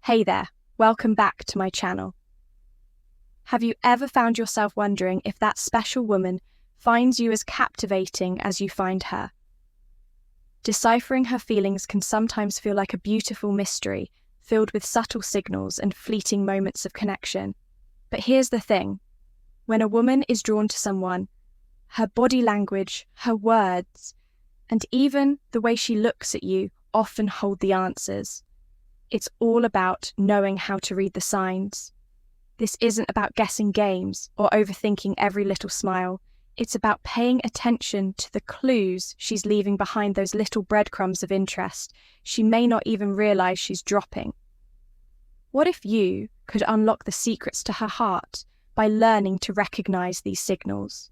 Hey there, welcome back to my channel. Have you ever found yourself wondering if that special woman finds you as captivating as you find her? Deciphering her feelings can sometimes feel like a beautiful mystery, filled with subtle signals and fleeting moments of connection. But here's the thing. When a woman is drawn to someone, her body language, her words, and even the way she looks at you often hold the answers. It's all about knowing how to read the signs. This isn't about guessing games or overthinking every little smile. It's about paying attention to the clues she's leaving behind, those little breadcrumbs of interest she may not even realize she's dropping. What if you could unlock the secrets to her heart by learning to recognize these signals?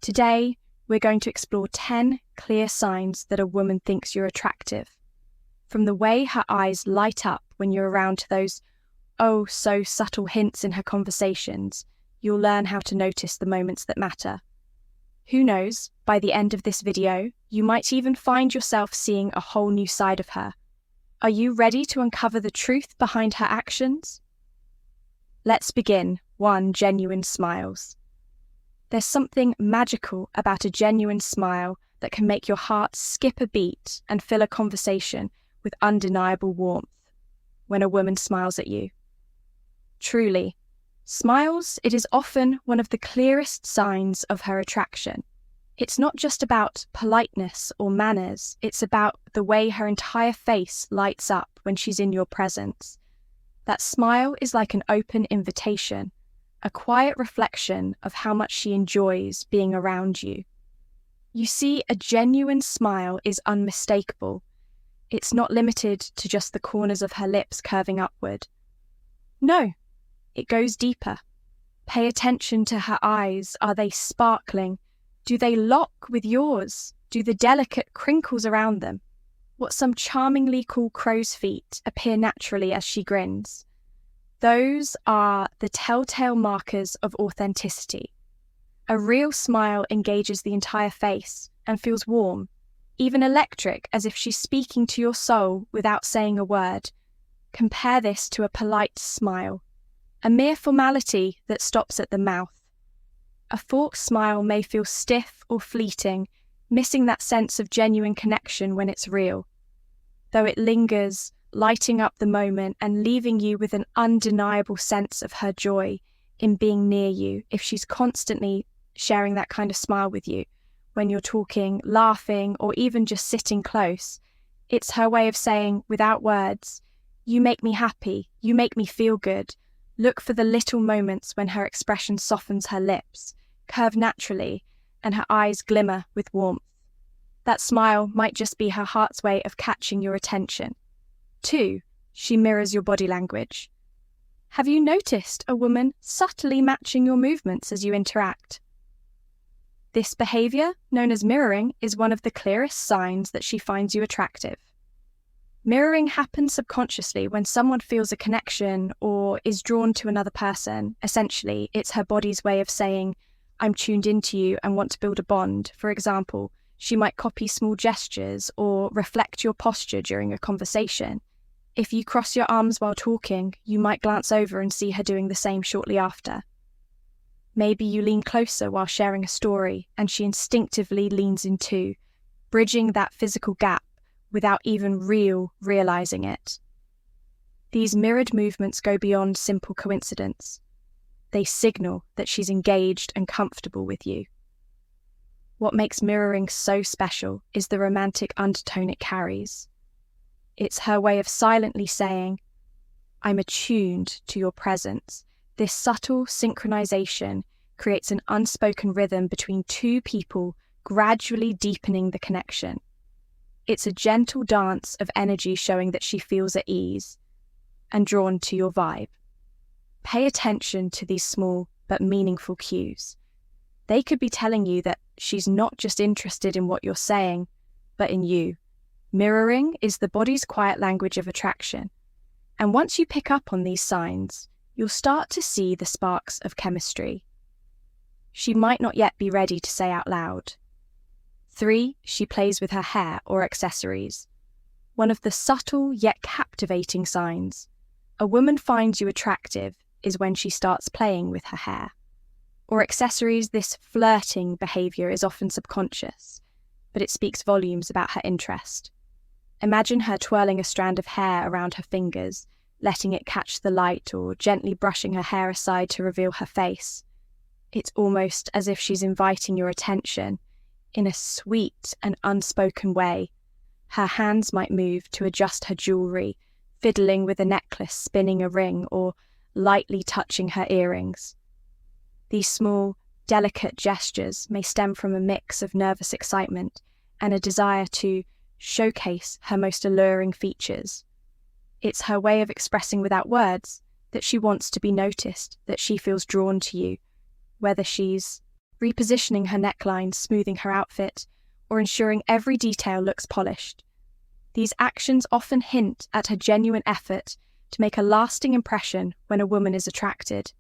Today, we're going to explore 10 clear signs that a woman thinks you're attractive. From the way her eyes light up when you're around to those so subtle hints in her conversations, you'll learn how to notice the moments that matter. Who knows, by the end of this video, you might even find yourself seeing a whole new side of her. Are you ready to uncover the truth behind her actions? Let's begin. 1. Genuine smiles. There's something magical about a genuine smile that can make your heart skip a beat and fill a conversation with undeniable warmth when a woman smiles at you. Truly, it is often one of the clearest signs of her attraction. It's not just about politeness or manners, it's about the way her entire face lights up when she's in your presence. That smile is like an open invitation, a quiet reflection of how much she enjoys being around you. You see, a genuine smile is unmistakable. It's not limited to just the corners of her lips curving upward. No, it goes deeper. Pay attention to her eyes. Are they sparkling? Do they lock with yours? Do the delicate crinkles around them, what some charmingly call crow's feet, appear naturally as she grins? Those are the telltale markers of authenticity. A real smile engages the entire face and feels warm, even electric, as if she's speaking to your soul without saying a word. Compare this to a polite smile, a mere formality that stops at the mouth. A forced smile may feel stiff or fleeting, missing that sense of genuine connection when it's real. Though it lingers, lighting up the moment and leaving you with an undeniable sense of her joy in being near you if she's constantly sharing that kind of smile with you. When you're talking, laughing, or even just sitting close, it's her way of saying, without words, "You make me happy, you make me feel good." Look for the little moments when her expression softens, her lips curve naturally, and her eyes glimmer with warmth. That smile might just be her heart's way of catching your attention. 2. She mirrors your body language. Have you noticed a woman subtly matching your movements as you interact? This behavior, known as mirroring, is one of the clearest signs that she finds you attractive. Mirroring happens subconsciously when someone feels a connection or is drawn to another person. Essentially, it's her body's way of saying, "I'm tuned into you and want to build a bond." For example, she might copy small gestures or reflect your posture during a conversation. If you cross your arms while talking, you might glance over and see her doing the same shortly after. Maybe you lean closer while sharing a story and she instinctively leans in too, bridging that physical gap without even realizing it. These mirrored movements go beyond simple coincidence. They signal that she's engaged and comfortable with you. What makes mirroring so special is the romantic undertone it carries. It's her way of silently saying, "I'm attuned to your presence." This subtle synchronization creates an unspoken rhythm between two people, gradually deepening the connection. It's a gentle dance of energy showing that she feels at ease and drawn to your vibe. Pay attention to these small but meaningful cues. They could be telling you that she's not just interested in what you're saying, but in you. Mirroring is the body's quiet language of attraction. And once you pick up on these signs, you'll start to see the sparks of chemistry. She might not yet be ready to say out loud. 3. She plays with her hair or accessories. One of the subtle yet captivating signs. A woman finds you attractive is when she starts playing with her hair. Or accessories, this flirting behavior is often subconscious, but it speaks volumes about her interest. Imagine her twirling a strand of hair around her fingers, letting it catch the light, or gently brushing her hair aside to reveal her face. It's almost as if she's inviting your attention in a sweet and unspoken way. Her hands might move to adjust her jewelry, fiddling with a necklace, spinning a ring, or lightly touching her earrings. These small, delicate gestures may stem from a mix of nervous excitement and a desire to showcase her most alluring features. It's her way of expressing without words that she wants to be noticed, that she feels drawn to you, whether she's repositioning her neckline, smoothing her outfit, or ensuring every detail looks polished. These actions often hint at her genuine effort to make a lasting impression when a woman is attracted.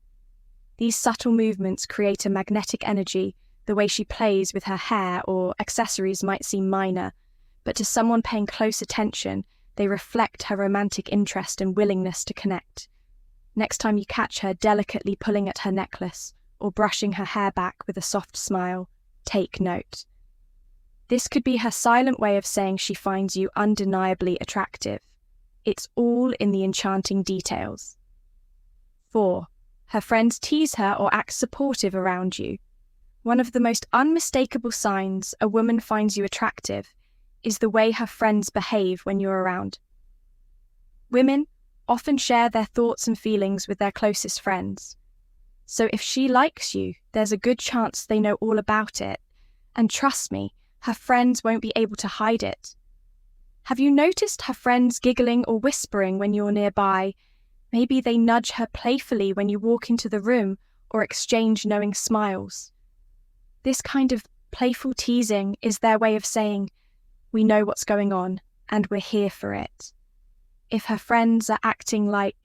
These subtle movements create a magnetic energy. The way she plays with her hair or accessories might seem minor, but to someone paying close attention, they reflect her romantic interest and willingness to connect. Next time you catch her delicately pulling at her necklace or brushing her hair back with a soft smile, take note. This could be her silent way of saying she finds you undeniably attractive. It's all in the enchanting details. 4. Her friends tease her or act supportive around you. One of the most unmistakable signs a woman finds you attractive is the way her friends behave when you're around. Women often share their thoughts and feelings with their closest friends. So if she likes you, there's a good chance they know all about it. And trust me, her friends won't be able to hide it. Have you noticed her friends giggling or whispering when you're nearby? Maybe they nudge her playfully when you walk into the room or exchange knowing smiles. This kind of playful teasing is their way of saying, "We know what's going on and we're here for it." If her friends are acting like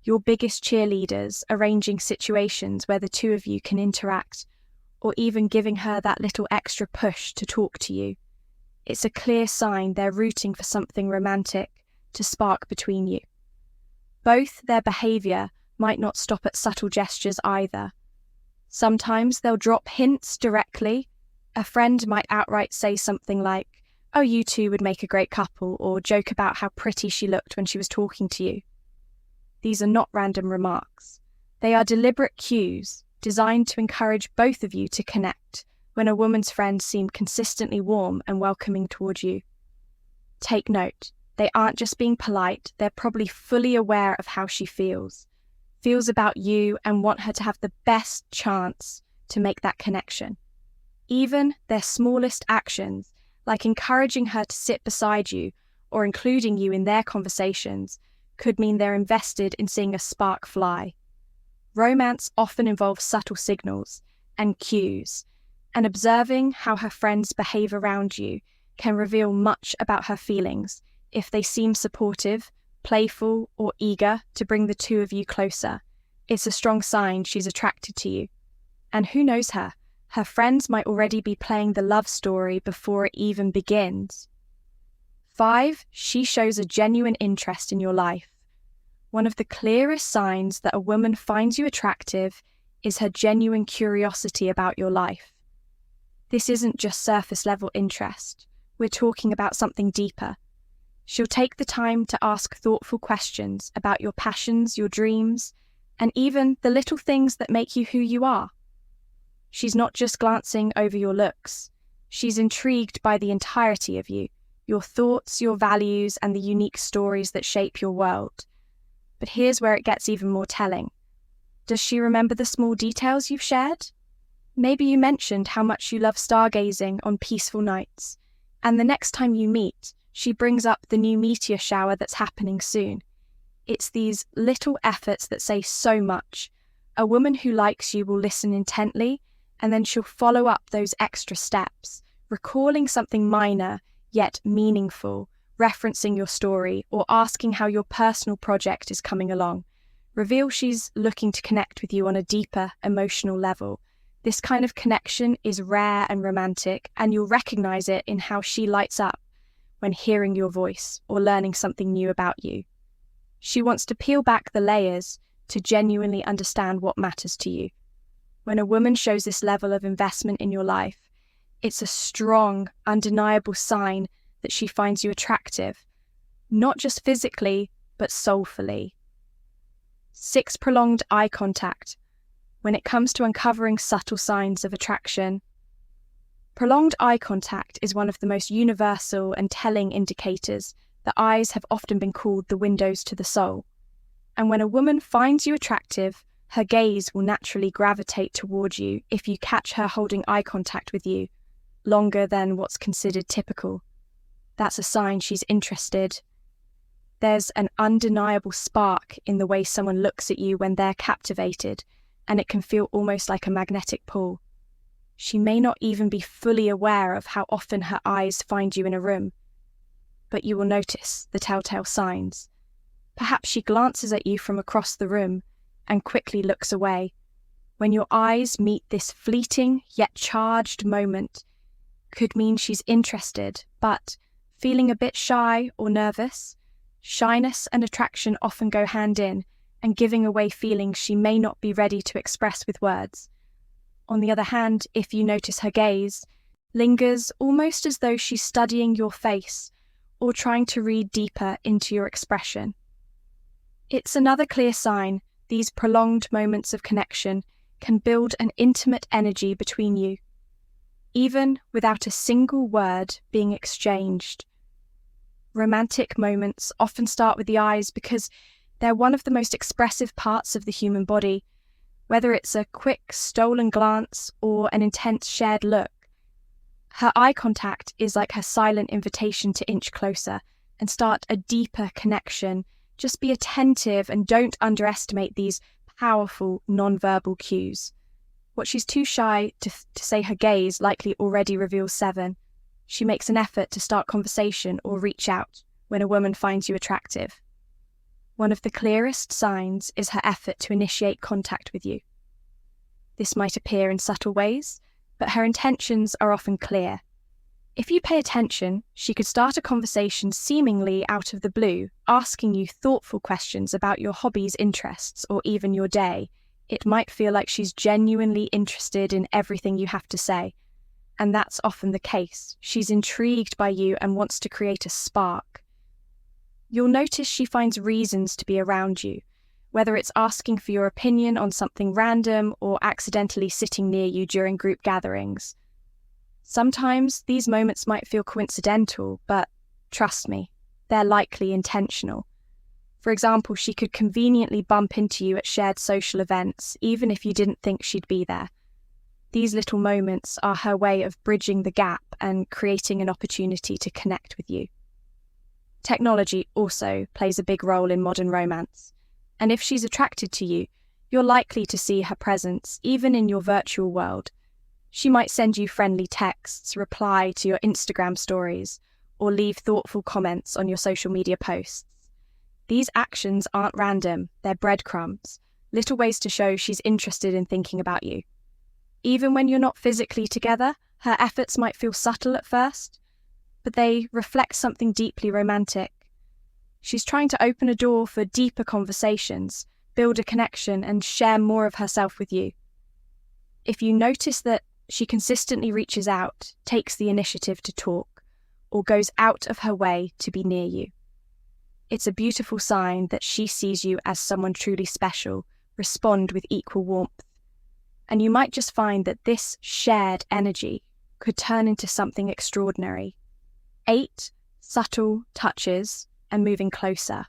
your biggest cheerleaders, arranging situations where the two of you can interact, or even giving her that little extra push to talk to you, it's a clear sign they're rooting for something romantic to spark between you. Both their behavior might not stop at subtle gestures either. Sometimes they'll drop hints directly. A friend might outright say something like, "Oh, you two would make a great couple," or joke about how pretty she looked when she was talking to you. These are not random remarks. They are deliberate cues designed to encourage both of you to connect when a woman's friends seem consistently warm and welcoming toward you. Take note, they aren't just being polite, they're probably fully aware of how she feels about you, and want her to have the best chance to make that connection. Even their smallest actions, like encouraging her to sit beside you or including you in their conversations, could mean they're invested in seeing a spark fly. Romance often involves subtle signals and cues, and observing how her friends behave around you can reveal much about her feelings if they seem supportive, playful, or eager to bring the two of you closer. It's a strong sign she's attracted to you. And who knows her? Her friends might already be playing the love story before it even begins. 5. She shows a genuine interest in your life. One of the clearest signs that a woman finds you attractive is her genuine curiosity about your life. This isn't just surface-level interest. We're talking about something deeper. She'll take the time to ask thoughtful questions about your passions, your dreams, and even the little things that make you who you are. She's not just glancing over your looks. She's intrigued by the entirety of you, your thoughts, your values, and the unique stories that shape your world. But here's where it gets even more telling. Does she remember the small details you've shared? Maybe you mentioned how much you love stargazing on peaceful nights, and the next time you meet, she brings up the new meteor shower that's happening soon. It's these little efforts that say so much. A woman who likes you will listen intently, and then she'll follow up those extra steps, recalling something minor yet meaningful, referencing your story, or asking how your personal project is coming along. Reveal she's looking to connect with you on a deeper emotional level. This kind of connection is rare and romantic, and you'll recognize it in how she lights up when hearing your voice or learning something new about you. She wants to peel back the layers to genuinely understand what matters to you. When a woman shows this level of investment in your life, it's a strong, undeniable sign that she finds you attractive, not just physically, but soulfully. 6, prolonged eye contact. When it comes to uncovering subtle signs of attraction, prolonged eye contact is one of the most universal and telling indicators that eyes have often been called the windows to the soul. And when a woman finds you attractive, her gaze will naturally gravitate towards you if you catch her holding eye contact with you longer than what's considered typical. That's a sign she's interested. There's an undeniable spark in the way someone looks at you when they're captivated, and it can feel almost like a magnetic pull. She may not even be fully aware of how often her eyes find you in a room, but you will notice the telltale signs. Perhaps she glances at you from across the room and quickly looks away. When your eyes meet, this fleeting yet charged moment could mean she's interested, but feeling a bit shy or nervous. Shyness and attraction often go hand in, and giving away feelings she may not be ready to express with words. On the other hand, if you notice her gaze lingers almost as though she's studying your face or trying to read deeper into your expression, it's another clear sign these prolonged moments of connection can build an intimate energy between you, even without a single word being exchanged. Romantic moments often start with the eyes because they're one of the most expressive parts of the human body. Whether it's a quick, stolen glance or an intense shared look, her eye contact is like her silent invitation to inch closer and start a deeper connection. Just be attentive and don't underestimate these powerful non-verbal cues. What she's too shy to say, her gaze likely already reveals 7. She makes an effort to start conversation or reach out when a woman finds you attractive. One of the clearest signs is her effort to initiate contact with you. This might appear in subtle ways, but her intentions are often clear. If you pay attention, she could start a conversation seemingly out of the blue, asking you thoughtful questions about your hobbies, interests, or even your day. It might feel like she's genuinely interested in everything you have to say. And that's often the case. She's intrigued by you and wants to create a spark. You'll notice she finds reasons to be around you, whether it's asking for your opinion on something random or accidentally sitting near you during group gatherings. Sometimes these moments might feel coincidental, but trust me, they're likely intentional. For example, she could conveniently bump into you at shared social events, even if you didn't think she'd be there. These little moments are her way of bridging the gap and creating an opportunity to connect with you. Technology also plays a big role in modern romance, and if she's attracted to you, you're likely to see her presence even in your virtual world. She might send you friendly texts, reply to your Instagram stories, or leave thoughtful comments on your social media posts. These actions aren't random, they're breadcrumbs, little ways to show she's interested in thinking about you. Even when you're not physically together, her efforts might feel subtle at first, but they reflect something deeply romantic. She's trying to open a door for deeper conversations, build a connection, and share more of herself with you. If you notice that she consistently reaches out, takes the initiative to talk, or goes out of her way to be near you, it's a beautiful sign that she sees you as someone truly special. Respond with equal warmth. And you might just find that this shared energy could turn into something extraordinary. 8, subtle touches and moving closer.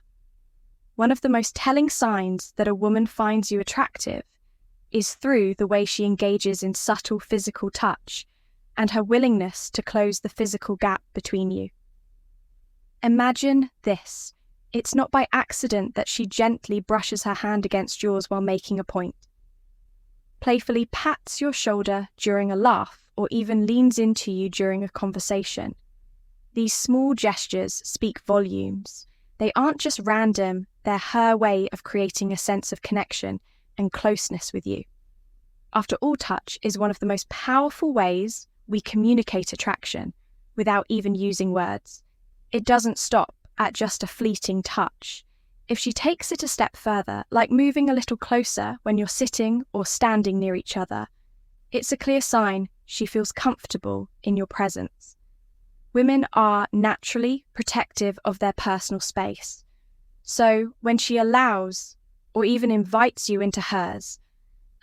One of the most telling signs that a woman finds you attractive is through the way she engages in subtle physical touch and her willingness to close the physical gap between you. Imagine this. It's not by accident that she gently brushes her hand against yours while making a point, playfully pats your shoulder during a laugh, or even leans into you during a conversation. These small gestures speak volumes. They aren't just random, they're her way of creating a sense of connection and closeness with you. After all, touch is one of the most powerful ways we communicate attraction without even using words. It doesn't stop at just a fleeting touch. If she takes it a step further, like moving a little closer when you're sitting or standing near each other, it's a clear sign she feels comfortable in your presence. Women are naturally protective of their personal space. So when she allows or even invites you into hers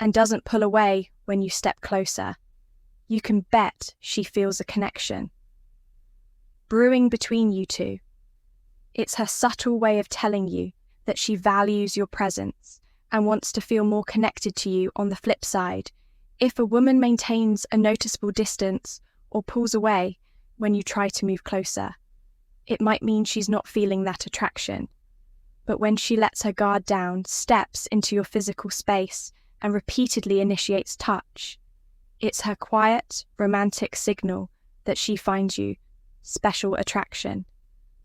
and doesn't pull away when you step closer, you can bet she feels a connection brewing between you two. It's her subtle way of telling you that she values your presence and wants to feel more connected to you. On the flip side, if a woman maintains a noticeable distance or pulls away when you try to move closer, it might mean she's not feeling that attraction. But when she lets her guard down, steps into your physical space, and repeatedly initiates touch, it's her quiet, romantic signal that she finds you special attraction,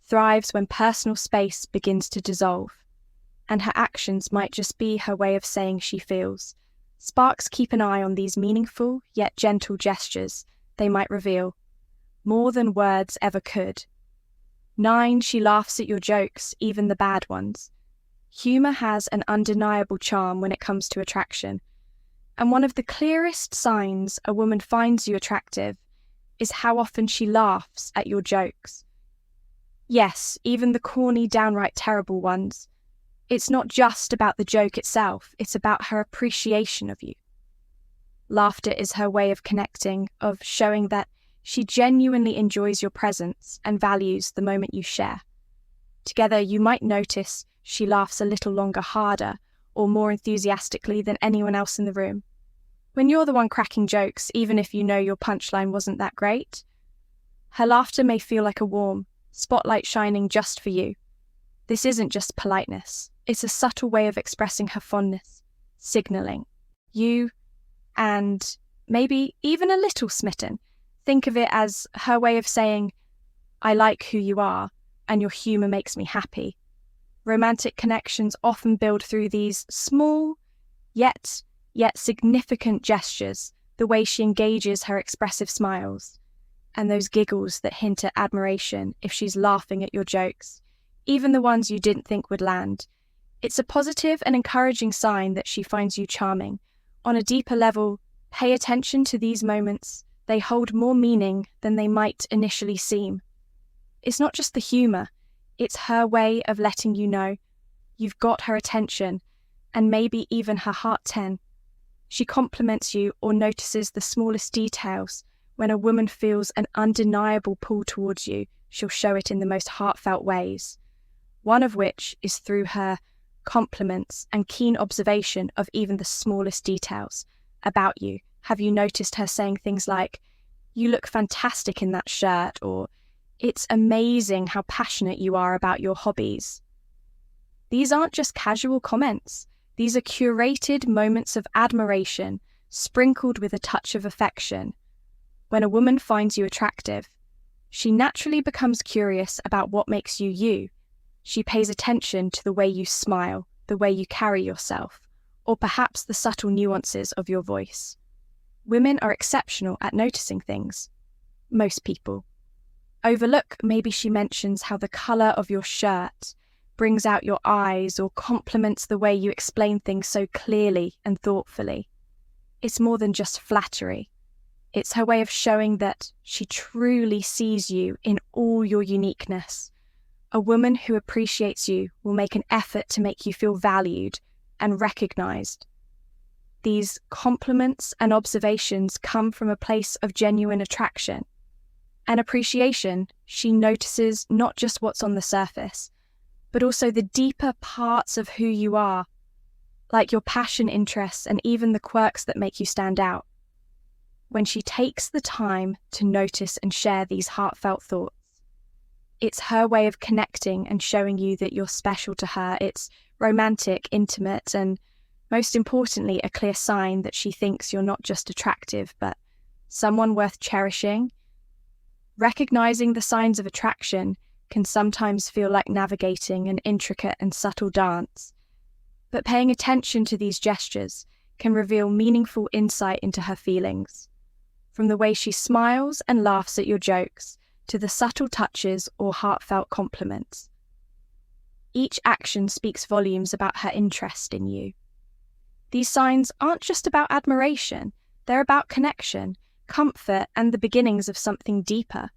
thrives when personal space begins to dissolve, and her actions might just be her way of saying she feels. Sparks keep an eye on these meaningful yet gentle gestures. They might reveal more than words ever could. 9. She laughs at your jokes, even the bad ones. Humor has an undeniable charm when it comes to attraction, and one of the clearest signs a woman finds you attractive is how often she laughs at your jokes. Yes, even the corny, downright terrible ones. It's not just about the joke itself, it's about her appreciation of you. Laughter is her way of connecting, of showing that she genuinely enjoys your presence and values the moment you share. Together, you might notice she laughs a little longer, harder, or more enthusiastically than anyone else in the room. When you're the one cracking jokes, even if you know your punchline wasn't that great, her laughter may feel like a warm spotlight shining just for you. This isn't just politeness. It's a subtle way of expressing her fondness, signaling you, and maybe even a little smitten. Think of it as her way of saying, I like who you are, and your humor makes me happy. Romantic connections often build through these small, yet significant gestures, the way she engages her expressive smiles, and those giggles that hint at admiration if she's laughing at your jokes, even the ones you didn't think would land. It's a positive and encouraging sign that she finds you charming. On a deeper level, pay attention to these moments. They hold more meaning than they might initially seem. It's not just the humor, it's her way of letting you know you've got her attention and maybe even her heart 10. She compliments you or notices the smallest details. When a woman feels an undeniable pull towards you, she'll show it in the most heartfelt ways, one of which is through her compliments and keen observation of even the smallest details about you. Have you noticed her saying things like, you look fantastic in that shirt, or it's amazing how passionate you are about your hobbies? These aren't just casual comments. These are curated moments of admiration, sprinkled with a touch of affection. When a woman finds you attractive, she naturally becomes curious about what makes you you. She pays attention to the way you smile, the way you carry yourself, or perhaps the subtle nuances of your voice. Women are exceptional at noticing things. Most people overlook. Maybe she mentions how the color of your shirt brings out your eyes, or compliments the way you explain things so clearly and thoughtfully. It's more than just flattery. It's her way of showing that she truly sees you in all your uniqueness. A woman who appreciates you will make an effort to make you feel valued and recognized. These compliments and observations come from a place of genuine attraction and appreciation. She notices not just what's on the surface, but also the deeper parts of who you are, like your passion, interests, and even the quirks that make you stand out. When she takes the time to notice and share these heartfelt thoughts, it's her way of connecting and showing you that you're special to her. It's romantic, intimate, and most importantly, a clear sign that she thinks you're not just attractive, but someone worth cherishing. Recognizing the signs of attraction can sometimes feel like navigating an intricate and subtle dance, but paying attention to these gestures can reveal meaningful insight into her feelings. From the way she smiles and laughs at your jokes to the subtle touches or heartfelt compliments. Each action speaks volumes about her interest in you. These signs aren't just about admiration, they're about connection, comfort, and the beginnings of something deeper.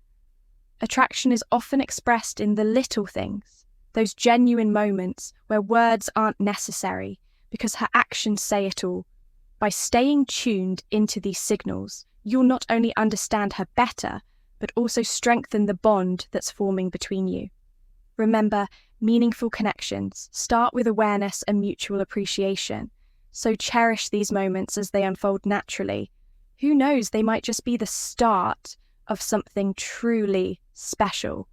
Attraction is often expressed in the little things, those genuine moments where words aren't necessary because her actions say it all. By staying tuned into these signals, you'll not only understand her better, but also strengthen the bond that's forming between you. Remember, meaningful connections start with awareness and mutual appreciation, so cherish these moments as they unfold naturally. Who knows, they might just be the start of something truly special.